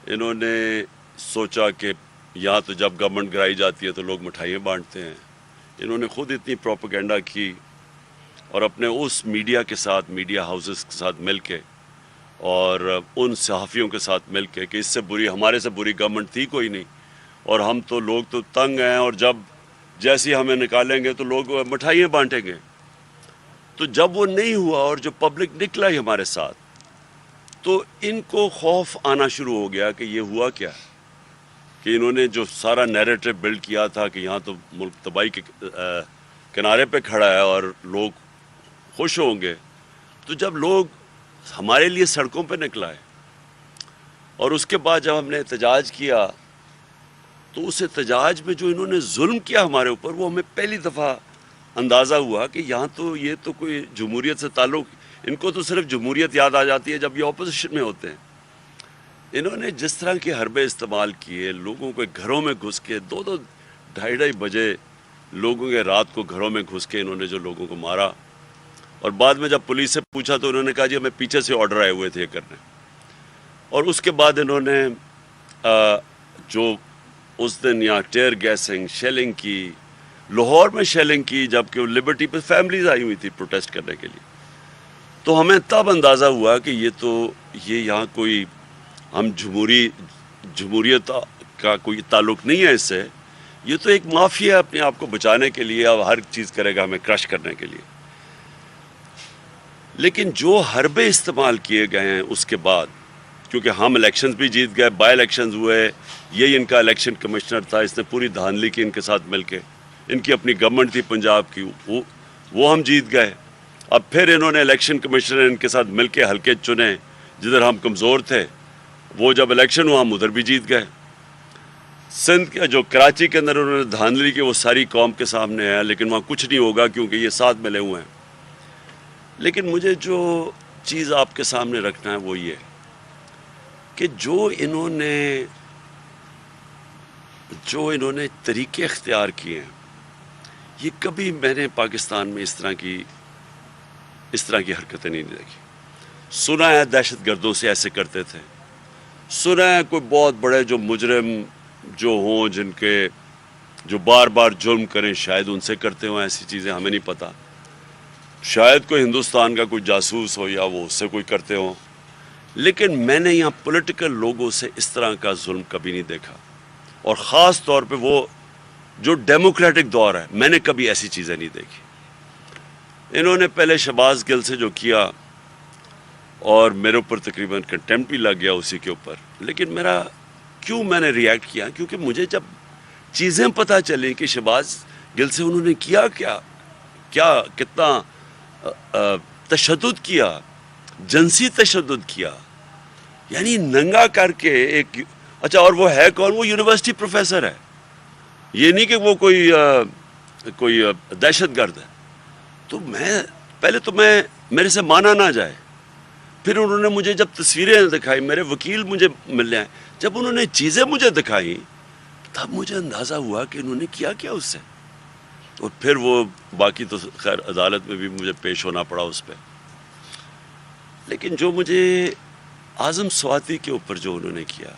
انہوں نے سوچا کہ یہاں تو جب گورنمنٹ گرائی جاتی ہے تو لوگ مٹھائیاں بانٹتے ہیں. انہوں نے خود اتنی پروپیگنڈا کی اور اپنے اس میڈیا کے ساتھ، میڈیا ہاؤسز کے ساتھ مل کے اور ان صحافیوں کے ساتھ مل کے کہ اس سے بری، ہمارے سے بری گورنمنٹ تھی کوئی نہیں، اور ہم تو لوگ تو تنگ ہیں، اور جب جیسے ہمیں نکالیں گے تو لوگ مٹھائیاں بانٹیں گے. تو جب وہ نہیں ہوا اور جو پبلک نکلا ہی ہمارے ساتھ، تو ان کو خوف آنا شروع ہو گیا کہ یہ ہوا کیا، کہ انہوں نے جو سارا نیریٹو بلڈ کیا تھا کہ یہاں تو ملک تباہی کے کنارے پہ کھڑا ہے اور لوگ خوش ہوں گے. تو جب لوگ ہمارے لیے سڑکوں پہ نکلا ہے، اور اس کے بعد جب ہم نے احتجاج کیا تو اس احتجاج میں جو انہوں نے ظلم کیا ہمارے اوپر، وہ ہمیں پہلی دفعہ اندازہ ہوا کہ یہاں تو یہ تو کوئی جمہوریت سے تعلق، ان کو تو صرف جمہوریت یاد آ جاتی ہے جب یہ اپوزیشن میں ہوتے ہیں. انہوں نے جس طرح کے حربے استعمال کیے، لوگوں کے گھروں میں گھس کے 2-2 ڈھائی بجے لوگوں کے رات کو گھروں میں گھس کے انہوں نے جو لوگوں کو مارا، اور بعد میں جب پولیس سے پوچھا تو انہوں نے کہا جی ہمیں پیچھے سے آرڈر آئے ہوئے تھے یہ کرنے. اور اس کے بعد انہوں نے جو اس دن یہاں ٹیئر گیسنگ، شیلنگ کی، لاہور میں شیلنگ کی، جبکہ لبرٹی پہ فیملیز آئی ہوئی تھی پروٹیسٹ کرنے کے لیے. تو ہمیں تب اندازہ ہوا کہ یہ یہاں کوئی ہم جمہوریت کا کوئی تعلق نہیں ہے اس سے، یہ تو ایک مافیا ہے اپنے آپ کو بچانے کے لیے، اور ہر چیز کرے گا ہمیں کرش کرنے کے لیے. لیکن جو حربے استعمال کیے گئے ہیں اس کے بعد، کیونکہ ہم الیکشنز بھی جیت گئے، بائی الیکشنز ہوئے، یہی ان کا الیکشن کمشنر تھا، اس نے پوری دھاندلی کی ان کے ساتھ مل کے، ان کی اپنی گورنمنٹ تھی پنجاب کی، وہ ہم جیت گئے. اب پھر انہوں نے الیکشن کمشنر ان کے ساتھ مل کے حلقے چنے جدھر ہم کمزور تھے، وہ جب الیکشن ہوا ہم ادھر بھی جیت گئے. سندھ کے جو کراچی کے اندر انہوں نے دھاندلی کی وہ ساری قوم کے سامنے ہے، لیکن وہاں کچھ نہیں ہوگا کیونکہ یہ ساتھ ملے ہوئے ہیں. لیکن مجھے جو چیز آپ کے سامنے رکھنا ہے وہ یہ کہ جو انہوں نے طریقے اختیار کیے ہیں، یہ کبھی میں نے پاکستان میں اس طرح کی حرکتیں نہیں دیکھی. سنا ہے دہشت گردوں سے ایسے کرتے تھے، سنا ہے کوئی بہت بڑے جو مجرم جو ہوں، جن کے جو بار بار جرم کریں، شاید ان سے کرتے ہوں ایسی چیزیں، ہمیں نہیں پتہ. شاید کوئی ہندوستان کا کوئی جاسوس ہو یا وہ اس سے کوئی کرتے ہوں. لیکن میں نے یہاں پولیٹیکل لوگوں سے اس طرح کا ظلم کبھی نہیں دیکھا، اور خاص طور پہ وہ جو ڈیموکریٹک دور ہے، میں نے کبھی ایسی چیزیں نہیں دیکھی. انہوں نے پہلے شہباز گل سے جو کیا، اور میرے اوپر تقریباً کنٹمپٹ بھی لگ گیا اسی کے اوپر. لیکن میں نے ریئیکٹ کیا کیونکہ مجھے جب چیزیں پتہ چلیں کہ شہباز گل سے انہوں نے کیا کتنا تشدد کیا، جنسی تشدد کیا، یعنی ننگا کر کے ایک. اچھا، اور وہ ہے کون؟ وہ یونیورسٹی پروفیسر ہے، یہ نہیں کہ وہ کوئی دہشت گرد ہے. تو میرے سے مانا نہ جائے. پھر انہوں نے مجھے جب تصویریں دکھائی، میرے وکیل مجھے ملنے آئے، جب انہوں نے چیزیں مجھے دکھائیں تب مجھے اندازہ ہوا کہ انہوں نے کیا اس سے. اور پھر وہ باقی تو خیر عدالت میں بھی مجھے پیش ہونا پڑا اس پہ. لیکن جو مجھے اعظم سواتی کے اوپر جو انہوں نے کیا،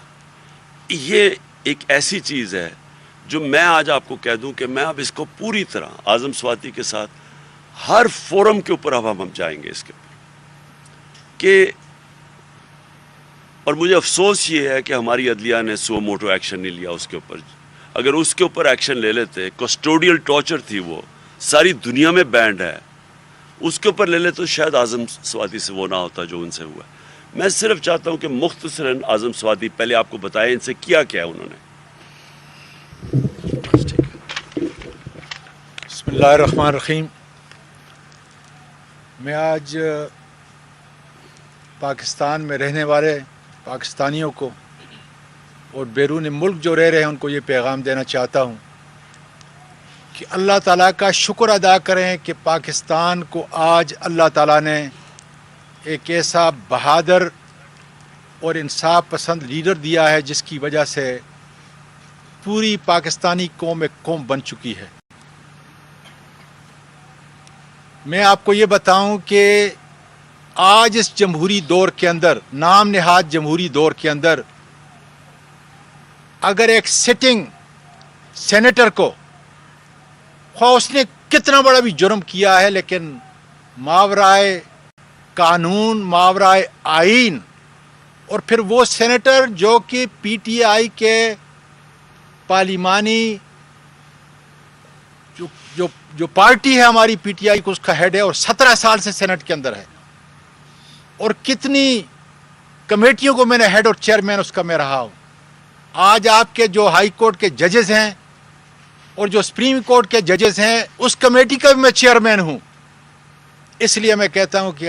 یہ ایک ایسی چیز ہے جو میں آج آپ کو کہہ دوں کہ میں اب اس کو پوری طرح اعظم سواتی کے ساتھ ہر فورم کے اوپر اب ہم جائیں گے اس کے اوپر کہ. اور مجھے افسوس یہ ہے کہ ہماری عدلیہ نے سو موٹو ایکشن نہیں لیا اس کے اوپر. اگر اس کے اوپر ایکشن لے لیتے، کسٹوڈیل ٹارچر تھی، وہ ساری دنیا میں بینڈ ہے، اس کے اوپر لے لیتے تو شاید اعظم سواتی سے وہ نہ ہوتا جو ان سے ہوا. میں صرف چاہتا ہوں کہ مختصراً اعظم سواتی پہلے آپ کو بتائیں ان سے کیا انہوں نے. بسم اللہ الرحمن الرحیم. میں آج پاکستان میں رہنے والے پاکستانیوں کو اور بیرون ملک جو رہ رہے ہیں ان کو یہ پیغام دینا چاہتا ہوں کہ اللہ تعالیٰ کا شکر ادا کریں کہ پاکستان کو آج اللہ تعالیٰ نے ایک ایسا بہادر اور انصاف پسند لیڈر دیا ہے جس کی وجہ سے پوری پاکستانی قوم ایک قوم بن چکی ہے. میں آپ کو یہ بتاؤں کہ آج اس جمہوری دور کے اندر، نام نہاد جمہوری دور کے اندر، अगर एक सिटिंग सेनेटर को ख्वाह उसने कितना बड़ा भी जुर्म किया है, लेकिन मावराए कानून, मावराए आइन, और फिर वो सेनेटर जो कि पीटीआई के पार्लिमानी जो पार्टी है हमारी पीटीआई को, उसका हेड है और 17 साल से सेनेट के अंदर है, और कितनी कमेटियों को मैंने हेड और चेयरमैन उसका मैं रहा हूँ। आज आपके जो हाई कोर्ट के जजेस हैं और जो सुप्रीम कोर्ट के जजेस हैं, उस कमेटी का भी मैं चेयरमैन हूँ। इसलिए मैं कहता हूँ कि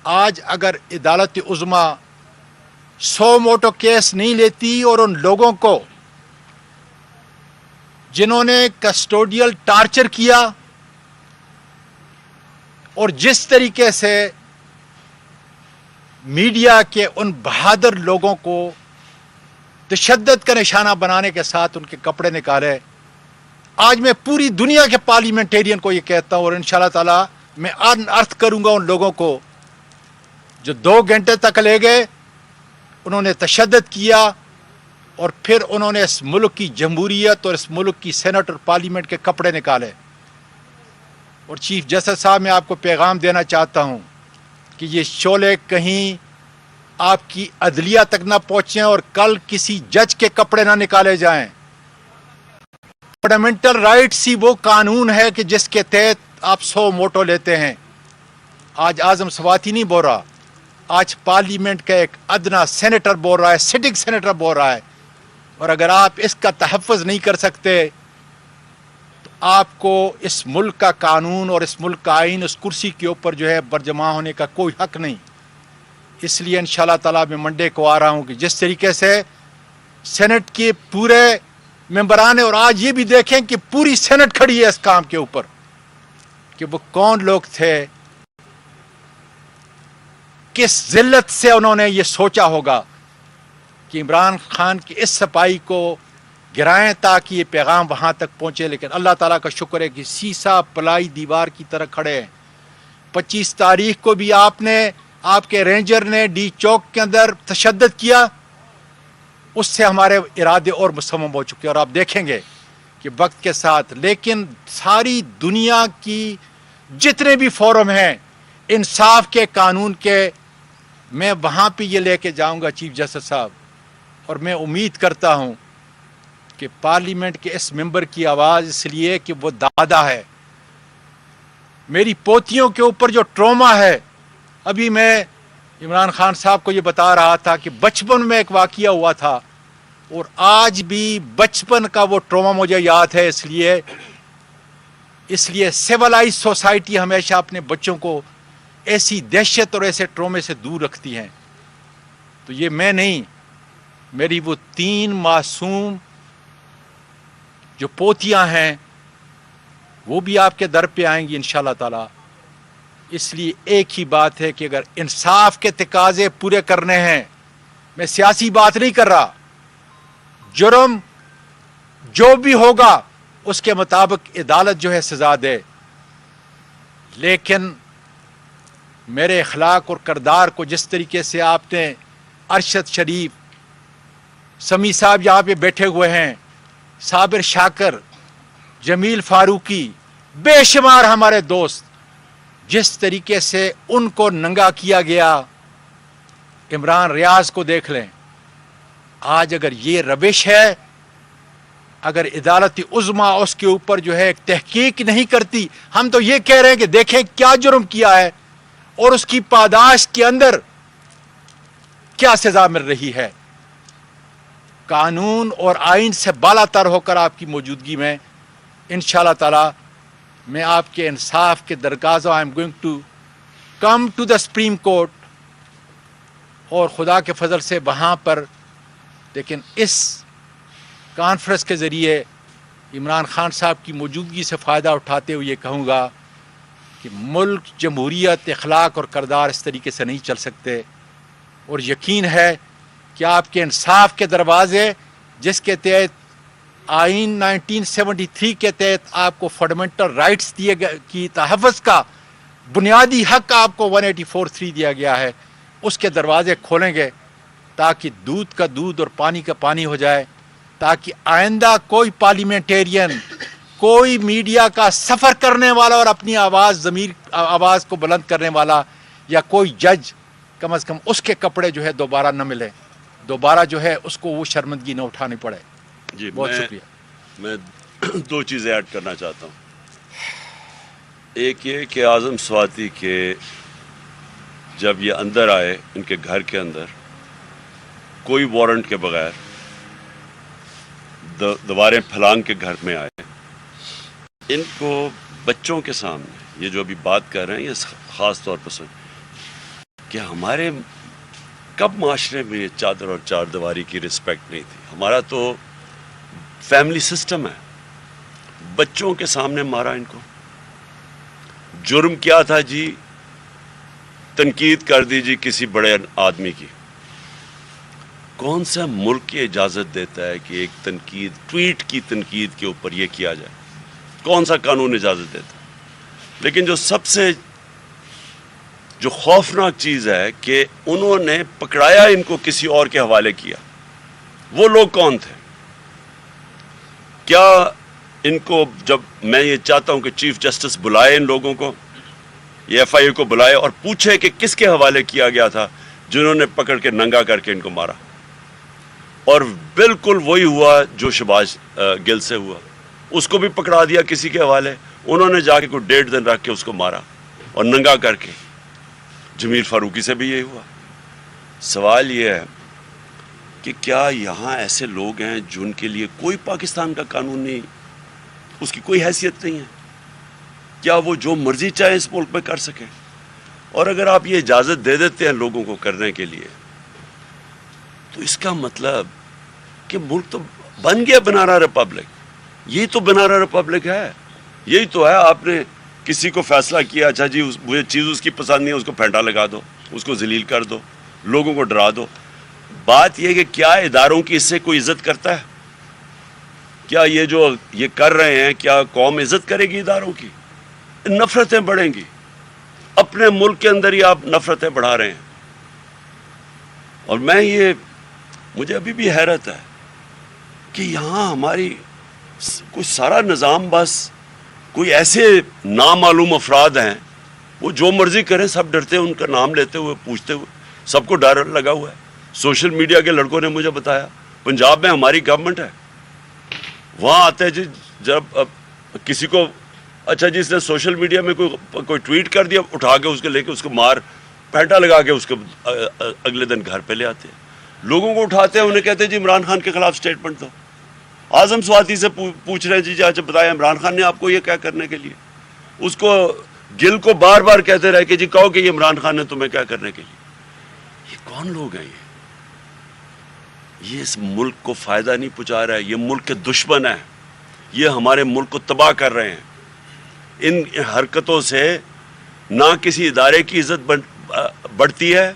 आज अगर अदालत उज़्मा 100 मोटो केस नहीं लेती और उन लोगों को जिन्होंने कस्टोडियल टार्चर किया और जिस तरीके से मीडिया के उन बहादुर लोगों को तशद्दुद का निशाना बनाने के साथ उनके कपड़े निकाले, आज मैं पूरी दुनिया के पार्लियामेंटेरियन को ये कहता हूँ और इंशाल्लाह ताला मैं अर्थ करूंगा उन लोगों को जो 2 घंटे तक ले गए, उन्होंने तशद्दुद किया और फिर उन्होंने इस मुल्क की जमहूरियत और इस मुल्क की सेनेट और पार्लियामेंट के कपड़े निकाले। और चीफ जस्टिस साहब, मैं आपको पैगाम देना चाहता हूँ कि ये शोले कहीं आपकी अदलिया तक ना पहुँचें और कल किसी जज के कपड़े ना निकाले जाएं। फंडामेंटल राइट्स ही वो कानून है कि जिसके तहत आप 100 मोटो लेते हैं। आज आजम सवाती नहीं बोल रहा, आज पार्लियामेंट का एक अदना सेनेटर बोल रहा है, सिटिंग सेनेटर बोल रहा है। और अगर आप इसका तहफ़्फ़ुज़ नहीं कर सकते तो आपको इस मुल्क का कानून और इस मुल्क का आइन, उस कुर्सी के ऊपर जो है बरजमा होने का कोई हक नहीं। इसलिए इंशाल्लाह ताला मैं मंडे को आ रहा हूँ कि जिस तरीके से सेनेट के पूरे मेंबरान है, और आज ये भी देखें कि पूरी सेनेट खड़ी है इस काम के ऊपर कि वो कौन लोग थे, किस जिल्लत से उन्होंने ये सोचा होगा कि इमरान खान की इस सफाई को गिराएं ताकि ये पैगाम वहाँ तक पहुँचे। लेकिन अल्लाह ताला का शुक्र है कि सीसा पलाई दीवार की तरह खड़े हैं। 25 तारीख को भी आपके रेंजर ने डी चौक के अंदर तशद्दुद किया, उससे हमारे इरादे और मुसम्मम हो चुके हैं और आप देखेंगे कि वक्त के साथ। लेकिन सारी दुनिया की जितने भी फोरम हैं इंसाफ के, कानून के, मैं वहाँ पे ये लेके जाऊँगा चीफ जस्टिस साहब। और मैं उम्मीद करता हूँ कि पार्लियामेंट के इस मेंबर की आवाज़ इसलिए कि वो दादा है। मेरी पोतियों के ऊपर जो ट्रॉमा है, अभी मैं इमरान खान साहब को ये बता रहा था कि बचपन में एक वाक़या हुआ था और आज भी बचपन का वो ट्रॉमा मुझे याद है। इसलिए सिविलाइज सोसाइटी हमेशा अपने बच्चों को ऐसी दहशत और ऐसे ट्रॉमे से दूर रखती हैं। तो ये मैं नहीं, मेरी वो 3 मासूम जो पोतियां हैं वो भी आपके दर पे आएंगी इंशाल्लाह ताला। इसलिए एक ही बात है कि अगर इंसाफ के तकाजे पूरे करने हैं, मैं सियासी बात नहीं कर रहा, जुर्म जो भी होगा उसके मुताबिक अदालत जो है सजा दे, लेकिन मेरे अखलाक और किरदार को जिस तरीके से आपने अरशद शरीफ, समी साहब यहाँ पे बैठे हुए हैं, साबिर शाकर, जमील फारूकी, बेशुमार हमारे दोस्त, जिस तरीके से उनको नंगा किया गया, इमरान रियाज को देख लें। आज अगर ये रविश है, अगर अदालत उज़्मा उसके ऊपर जो है तहकीक नहीं करती, हम तो ये कह रहे हैं कि देखें क्या जुर्म किया है और उसकी पादाश के अंदर क्या सजा मिल रही है। कानून और आइन से बालातर होकर आपकी मौजूदगी में इंशाल्लाह ताला मैं आपके इंसाफ के दरगाज़ों, I am going to come to the Supreme Court, और खुदा के फजल से वहाँ पर, लेकिन इस कॉन्फ्रेंस के ज़रिए इमरान खान साहब की मौजूदगी से फ़ायदा उठाते हुए ये कहूँगा कि मुल्क, जमहूरियत, अखलाक और किरदार इस तरीके से नहीं चल सकते। और यकीन है कि आपके इंसाफ के दरवाज़े, जिसके तहत आइन 1973 के तहत आपको फंडामेंटल राइट्स दिए गए की तहफ़्फ़ुज़ का बुनियादी हक आपको 184(3) दिया गया है, उसके दरवाज़े खोलेंगे ताकि दूध का दूध और पानी का पानी हो जाए। ताकि आइंदा कोई पार्लियामेंटेरियन, कोई मीडिया का सफ़र करने वाला और अपनी आवाज़ को बुलंद करने वाला या कोई जज कम से कम उसके कपड़े जो है दोबारा न मिले, दोबारा जो है उसको वो शर्मिंदगी न उठानी पड़े। जी, बहुत शुक्रिया। मैं दो चीज़ें ऐड करना चाहता हूँ। एक ये कि आज़म स्वाति के जब ये अंदर आए, इनके घर के अंदर कोई वारंट के बगैर दीवारें फलांग के घर में आए, इनको बच्चों के सामने ये जो अभी बात कर रहे हैं, ये ख़ास तौर पर सुन कि हमारे कब माशरे में ये चादर और चार दीवारी की रिस्पेक्ट नहीं थी। हमारा तो फैमिली सिस्टम है। बच्चों के सामने मारा इनको। जुर्म क्या था जी? तनकीद कर दी जी किसी बड़े आदमी की। कौन सा मुल्क ये इजाज़त देता है कि एक तनकीद, ट्वीट की तनकीद के ऊपर ये किया जाए? कौन सा कानून इजाज़त देता है? लेकिन जो खौफनाक चीज़ है कि उन्होंने पकड़ाया इनको, किसी और के हवाले किया। वो लोग कौन थे? क्या इनको, जब मैं ये चाहता हूं कि चीफ जस्टिस बुलाए इन लोगों को, ये FIA को बुलाए और पूछे कि किसके हवाले किया गया था जिन्होंने पकड़ के नंगा करके इनको मारा। और बिल्कुल वही हुआ जो शहबाज गिल से हुआ, उसको भी पकड़ा दिया किसी के हवाले। उन्होंने जाके कोई 1.5 दिन रख के उसको मारा और नंगा करके। जमील फारूकी से भी यही हुआ। सवाल ये है कि क्या यहाँ ऐसे लोग हैं जिनके लिए कोई पाकिस्तान का कानून नहीं, उसकी कोई हैसियत नहीं है? क्या वो जो मर्जी चाहे इस मुल्क में कर सके? और अगर आप ये इजाज़त दे देते हैं लोगों को करने के लिए, तो इसका मतलब कि मुल्क तो बन गया बनारा रिपब्लिक। यही तो बनारा रिपब्लिक है, यही तो है। आपने किसी को फैसला किया, अच्छा जी मुझे चीज़ उसकी पसंद नहीं है, उसको फेंटा लगा दो, उसको जलील कर दो, लोगों को डरा दो। बात यह कि क्या इदारों की इससे कोई इज्जत करता है? क्या ये जो ये कर रहे हैं, क्या कौम इज्जत करेगी इदारों की? नफरतें बढ़ेंगी। अपने मुल्क के अंदर ही आप नफरतें बढ़ा रहे हैं। और मुझे अभी भी हैरत है कि यहाँ हमारी कोई सारा निज़ाम, बस कोई ऐसे नामालूम अफराद हैं, वो जो मर्जी करें, सब डरते हैं उनका नाम लेते हुए, पूछते हुए, सबको डर लगा हुआ है। सोशल मीडिया के लड़कों ने मुझे बताया, पंजाब में हमारी गवर्नमेंट है, वहाँ आते हैं जी, जब किसी को, अच्छा जी इसने सोशल मीडिया में कोई ट्वीट कर दिया, उठा के उसके लेके उसको मार पैंटा लगा के उसको अगले दिन घर पे ले आते हैं। लोगों को उठाते हैं, उन्हें कहते हैं जी इमरान खान के खिलाफ स्टेटमेंट दो। आज़म स्वाति से पूछ रहे हैं जी, अच्छा बताया इमरान खान ने आपको ये क्या करने के लिए? उसको गिल को बार बार कहते रहे कि जी कहो कि ये इमरान खान ने तुम्हें क्या करने के लिए। ये कौन लोग हैं? ये इस मुल्क को फ़ायदा नहीं पहुँचा रहा है, ये मुल्क के दुश्मन है, ये हमारे मुल्क को तबाह कर रहे हैं। इन हरकतों से ना किसी इदारे की इज्जत बढ़ती है,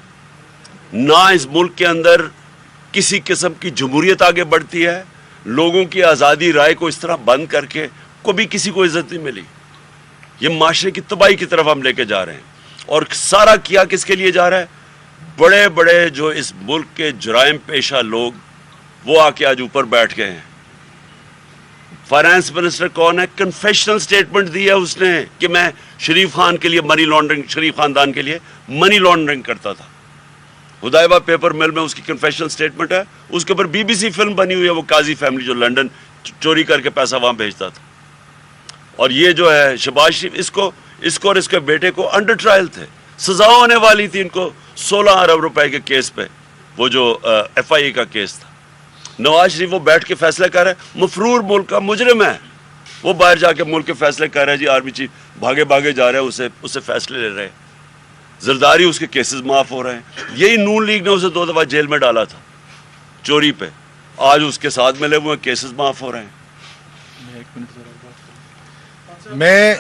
ना इस मुल्क के अंदर किसी किस्म की जमहूरियत आगे बढ़ती है। लोगों की आज़ादी राय को इस तरह बंद करके कभी किसी को इज्जत नहीं मिली। ये माशरे की तबाही की तरफ हम लेके जा रहे हैं। और सारा किया किसके लिए जा रहा है? बड़े बड़े जो इस मुल्क के जुराइम पेशा लोग, वो आके आज ऊपर बैठ गए हैं। फाइनेंस मिनिस्टर कौन है? कन्फेशनल स्टेटमेंट दी है उसने कि मैं शरीफ खान के लिए मनी लॉन्ड्रिंग, शरीफ खानदान के लिए मनी लॉन्ड्रिंग करता था। हुदाइबा पेपर मिल में उसकी कन्फेशनल स्टेटमेंट है। उसके ऊपर BBC फिल्म बनी हुई है, वो काजी फैमिली जो लंदन चोरी करके पैसा वहाँ भेजता था। और ये जो है शहबाज शरीफ, इसको और इसके बेटे को अंडर ट्रायल थे, सजा होने वाली थी इनको 16 अरब रुपए के केस पे, वो जो FIA का केस था। नवाज शरीफ वो बैठ के फैसले कर रहे हैं, मफरूर मुल्क का मुजरिम है, वो बाहर जाके मुल्क के फैसले कर रहे हैं जी। आर्मी चीफ भागे भागे जा रहे हैं, उससे फैसले ले रहे हैं। जरदारी उसके केसेस माफ़ हो रहे हैं। यही नून लीग ने उसे 2 दफ़ा जेल में डाला था चोरी पे, आज उसके साथ मिले हुए केसेस माफ़ हो रहे हैं। मैं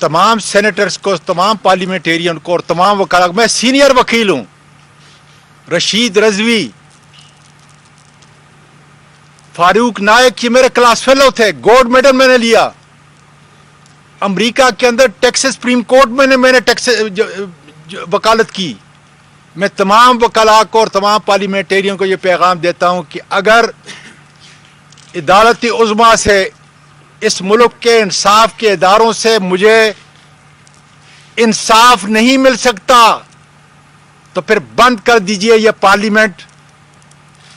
तमाम सेनेटर्स को, तमाम पार्लियामेंटेरियन को और तमाम वकाला, मैं सीनियर वकील हूँ, रशीद रजवी, फारूक नायक, ये मेरे क्लास फेलो थे, गोल्ड मेडल मैंने लिया। अमेरिका के अंदर टेक्सास सुप्रीम कोर्ट में मैंने वकालत की। मैं तमाम वकाला को और तमाम पार्लियामेंटेरियन को ये पैगाम देता हूँ कि अगर अदालती उज़्मा से, इस मुल्क के इंसाफ के इदारों से मुझे इंसाफ नहीं मिल सकता, तो फिर बंद कर दीजिए ये पार्लियामेंट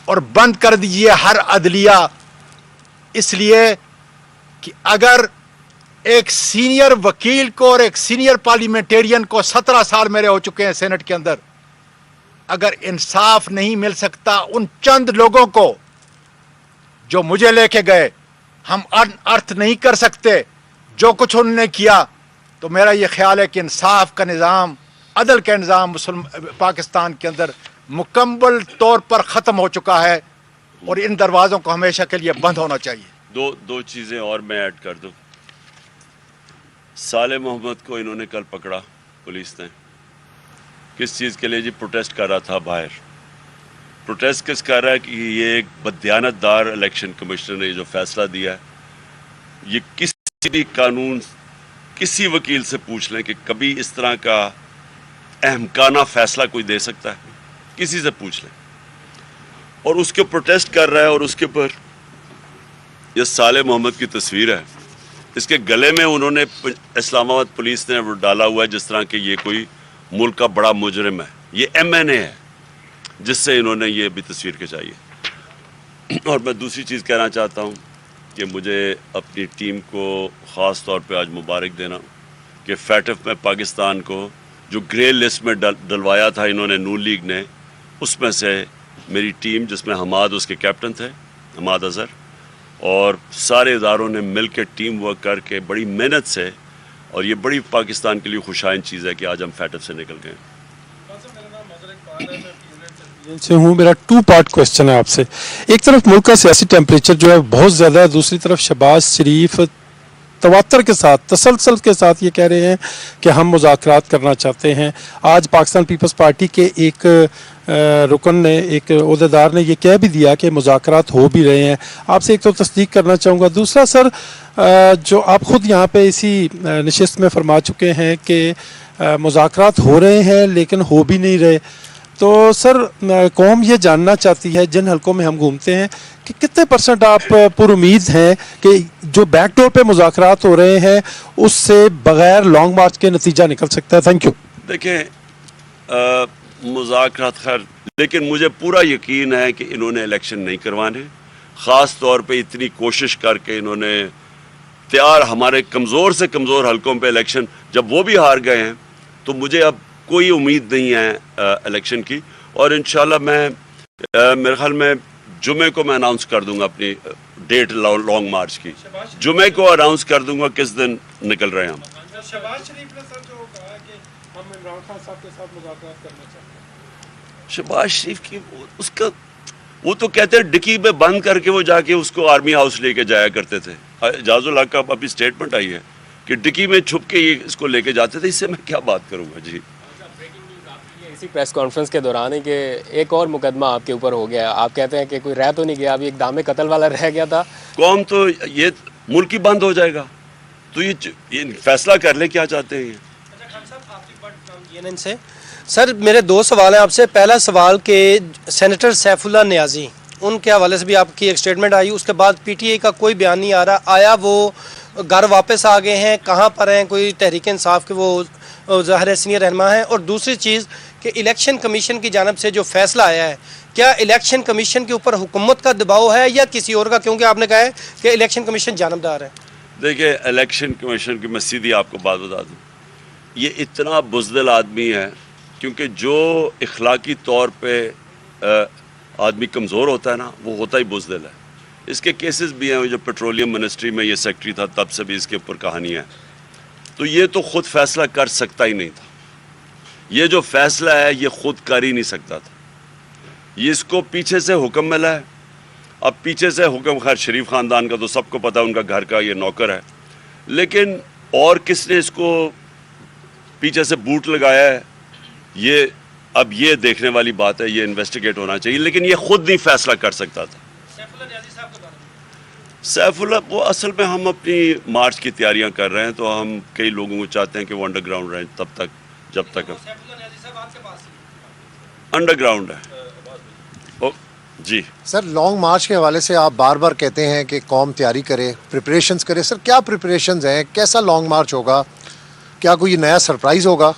और बंद कर दीजिए हर अदलिया। इसलिए कि अगर एक सीनियर वकील को और एक सीनियर पार्लियामेंटेरियन को 17 साल मेरे हो चुके हैं सेनेट के अंदर, अगर इंसाफ नहीं मिल सकता उन चंद लोगों को जो मुझे लेके गए, हम अर्थ नहीं कर सकते जो कुछ उन्होंने किया, तो मेरा ये ख्याल है कि इंसाफ का निज़ाम, अदल का निज़ाम पाकिस्तान के अंदर मुकम्मल तौर पर ख़त्म हो चुका है और इन दरवाज़ों को हमेशा के लिए बंद होना चाहिए। दो चीज़ें और मैं ऐड कर दूं। साले मोहम्मद को इन्होंने कल पकड़ा पुलिस ने, किस चीज़ के लिए जी? प्रोटेस्ट कर रहा था बाहर। प्रोटेस्ट किस कर रहा है कि ये एक बददियानतदार इलेक्शन कमिश्नर ने जो फैसला दिया है, ये किसी भी कानून, किसी वकील से पूछ लें कि कभी इस तरह का अहमकाना फैसला कोई दे सकता है, किसी से पूछ लें। और उसके प्रोटेस्ट कर रहा है और उसके ऊपर ये साले मोहम्मद की तस्वीर है, इसके गले में उन्होंने इस्लामाबाद पुलिस ने वो डाला हुआ है जिस तरह के ये कोई मुल्क का बड़ा मुजरिम है। ये MNA है जिससे इन्होंने ये भी तस्वीर खिंचाई है। और मैं दूसरी चीज़ कहना चाहता हूँ कि मुझे अपनी टीम को ख़ास तौर पे आज मुबारक देना कि फैटफ में पाकिस्तान को जो ग्रे लिस्ट में डलवाया था इन्होंने नून लीग ने, उसमें से मेरी टीम, जिसमें हमाद उसके कैप्टन थे, हमाद अज़हर, और सारे इदारों ने मिल के टीम वर्क करके बड़ी मेहनत से, और ये बड़ी पाकिस्तान के लिए खुशाइन चीज़ है कि आज हम फैटफ से निकल गए। से हूँ, मेरा 2 पार्ट क्वेश्चन है आपसे। एक तरफ मुल्क का सियासी टेम्परेचर जो है बहुत ज़्यादा है, दूसरी तरफ शहबाज शरीफ तवातर के साथ, तसलसल के साथ ये कह रहे हैं कि हम मुज़ाकरात करना चाहते हैं। आज पाकिस्तान पीपल्स पार्टी के एक रुकन ने, एक ओहदेदार ने ये कह भी दिया कि मुज़ाकरात हो भी रहे हैं। आपसे एक तो तस्दीक करना चाहूँगा, दूसरा सर जो आप ख़ुद यहाँ पे इसी नशिस्त में फरमा चुके हैं कि मुज़ाकरात हो रहे हैं लेकिन हो भी नहीं रहे, तो सर कौम ये जानना चाहती है, जिन हलकों में हम घूमते हैं, कि कितने % आप पुरुमीद हैं कि जो बैकडोर पे मुज़ाकरात हो रहे हैं उससे बग़ैर लॉन्ग मार्च के नतीजा निकल सकता है? Thank you. देखें, मुज़ाकरात खैर, लेकिन मुझे पूरा यकीन है कि इन्होंने इलेक्शन नहीं करवाने। ख़ास तौर पे इतनी कोशिश करके इन्होंने तैयार, हमारे कमज़ोर से कमज़ोर हलकों पे इलेक्शन, जब वो भी हार गए हैं तो मुझे अब कोई उम्मीद नहीं है इलेक्शन की। और इंशाल्लाह मैं मेरे ख्याल में जुमे को मैं अनाउंस कर दूंगा अपनी डेट लॉन्ग मार्च की। जुमे को अनाउंस कर दूंगा किस दिन निकल रहे हैं हम। शहबाज शरीफ ने सर जो कहा कि हम इमरान खान साहब के साथ मुज़ाकरात करना चाहते हैं, शहबाज शरीफ की उसका वो तो कहते हैं डिक्की में बंद करके वो जाके उसको आर्मी हाउस लेके जाया करते थे। एजाजुल हक का अभी स्टेटमेंट आई है कि डिक्की में छुप के ये इसको लेके जाते थे। इससे मैं क्या बात करूँगा जी। इसी प्रेस कॉन्फ्रेंस के दौरान ही कि एक और मुकदमा आपके ऊपर हो गया, आप कहते हैं कि कोई रह तो नहीं गया, अभी एक दामे कत्ल वाला रह गया था। कौम तो ये मुल्क ही बंद हो जाएगा, तो ये फैसला कर ले क्या चाहते हैं। अच्छा खान साहब, आखिरी बात CNN से सर, मेरे 2 सवाल हैं आपसे। पहला सवाल कि सेनेटर सैफुल्लाह नियाज़ी, उनके हवाले से भी आपकी एक स्टेटमेंट आई, उसके बाद PTI का कोई बयान नहीं आ रहा, आया वो घर वापस आ गए हैं, कहाँ पर हैं, कोई तहरीक इंसाफ के वो ज़ाहिर सीनियर रहनुमा हैं? और दूसरी चीज़ कि इलेक्शन कमीशन की जानब से जो फैसला आया है, क्या इलेक्शन कमीशन के ऊपर हुकूमत का दबाव है या किसी और का? क्योंकि आपने कहा है कि इलेक्शन कमीशन जानबदार है। देखिए, इलेक्शन कमीशन की मैं सीधी आपको बात बता दूँ, ये इतना बुज़दिल आदमी है, क्योंकि जो इखलाकी तौर पे आदमी कमज़ोर होता है ना, वो होता ही बुज़दिल है। इसके केसेस भी हैं, जो पेट्रोलियम मिनिस्ट्री में ये सेक्रेटरी था तब से भी इसके ऊपर कहानियाँ हैं। तो ये तो ख़ुद फैसला कर सकता ही नहीं था। ये जो फैसला है ये ख़ुद कर ही नहीं सकता था, ये इसको पीछे से हुक्म मिला है। अब पीछे से हुक्म, खैर शरीफ ख़ानदान का तो सबको पता है, उनका घर का ये नौकर है, लेकिन और किसने इसको पीछे से बूट लगाया है, ये अब ये देखने वाली बात है, ये इन्वेस्टिगेट होना चाहिए। लेकिन ये खुद नहीं फैसला कर सकता था। सैफुल्लाह, वो असल में हम अपनी मार्च की तैयारियां कर रहे हैं, तो हम कई लोगों को चाहते हैं कि वो अंडरग्राउंड रहें तब तक, जब तक अंडरग्राउंड है। जी سر لانگ مارچ کے حوالے سے آپ بار بار کہتے ہیں کہ قوم تیاری کرے پریپریشنز کرے سر کیا پریپریشنز ہیں کیسا لانگ مارچ ہوگا کیا کوئی نیا سرپرائز ہوگا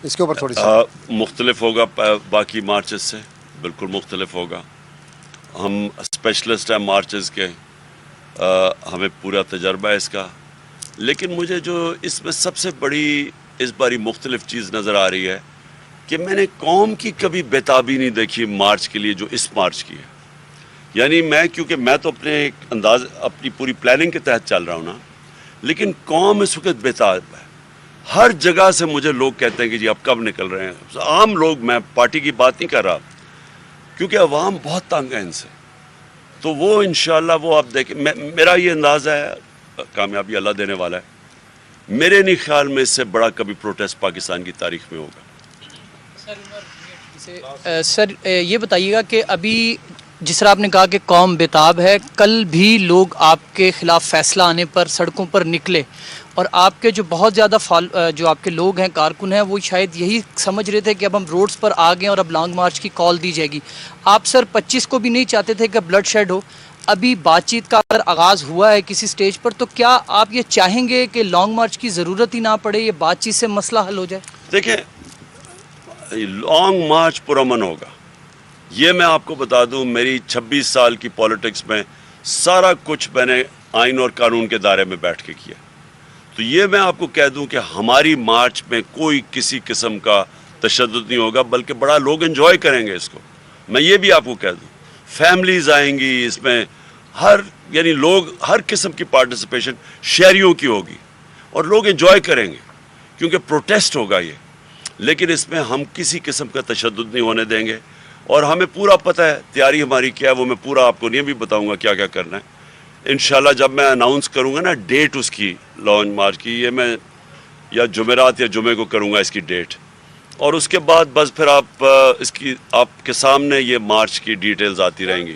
اس کے اوپر تھوڑی سی مختلف ہوگا باقی مارچز سے بالکل مختلف ہوگا ہم اسپیشلسٹ ہیں مارچز کے ہمیں پورا تجربہ ہے اس کا لیکن مجھے جو اس میں سب سے بڑی اس باری مختلف چیز نظر آ رہی ہے کہ میں نے قوم کی کبھی بےتابی نہیں دیکھی مارچ کے لیے جو اس مارچ کی ہے یعنی میں کیونکہ میں تو اپنے ایک انداز اپنی پوری پلاننگ کے تحت چل رہا ہوں نا لیکن قوم اس وقت بےتاب ہے ہر جگہ سے مجھے لوگ کہتے ہیں کہ جی آپ کب نکل رہے ہیں عام لوگ میں پارٹی کی بات نہیں کر رہا کیونکہ عوام بہت تنگ ہے ان سے تو وہ انشاءاللہ وہ آپ دیکھیں میرا یہ انداز ہے کامیابی اللہ دینے والا ہے میرے نہیں خیال میں اس سے بڑا کبھی پروٹیسٹ پاکستان کی تاریخ میں ہوگا سر یہ بتائیے گا کہ ابھی جس طرح آپ نے کہا کہ قوم بےتاب ہے کل بھی لوگ آپ کے خلاف فیصلہ آنے پر سڑکوں پر نکلے اور آپ کے جو بہت زیادہ جو آپ کے لوگ ہیں کارکن ہیں وہ شاید یہی سمجھ رہے تھے کہ اب ہم روڈز پر آ گئے اور اب لانگ مارچ کی کال دی جائے گی آپ سر 25 کو بھی نہیں چاہتے تھے کہ بلڈ شیڈ ہو ابھی بات چیت کا اگر آغاز ہوا ہے کسی سٹیج پر تو کیا آپ یہ چاہیں گے کہ لانگ مارچ کی ضرورت ہی نہ پڑے یہ بات چیت سے مسئلہ حل ہو جائے دیکھیں لانگ مارچ پرامن ہوگا یہ میں آپ کو بتا دوں میری 26 سال کی پولیٹکس میں سارا کچھ میں نے آئین اور قانون کے دائرے میں بیٹھ کے کیا تو یہ میں آپ کو کہہ دوں کہ ہماری مارچ میں کوئی کسی قسم کا تشدد نہیں ہوگا بلکہ بڑا لوگ انجوائے کریں گے اس کو میں یہ بھی آپ کو کہہ دوں فیملیز آئیں گی اس میں یعنی لوگ ہر قسم کی پارٹیسپیشن شہریوں کی ہوگی اور لوگ انجوائے کریں گے کیونکہ پروٹیسٹ ہوگا یہ لیکن اس میں ہم کسی قسم کا تشدد نہیں ہونے دیں گے اور ہمیں پورا پتہ ہے تیاری ہماری کیا ہے وہ میں پورا آپ کو نہیں بھی بتاؤں گا کیا کیا کرنا ہے انشاءاللہ جب میں اناؤنس کروں گا نا ڈیٹ اس کی لانچ مارچ کی یہ میں یا جمعرات یا جمعے کو کروں گا اس کی ڈیٹ اور اس کے بعد بس پھر آپ اس کی آپ کے سامنے یہ مارچ کی ڈیٹیلز آتی رہیں گی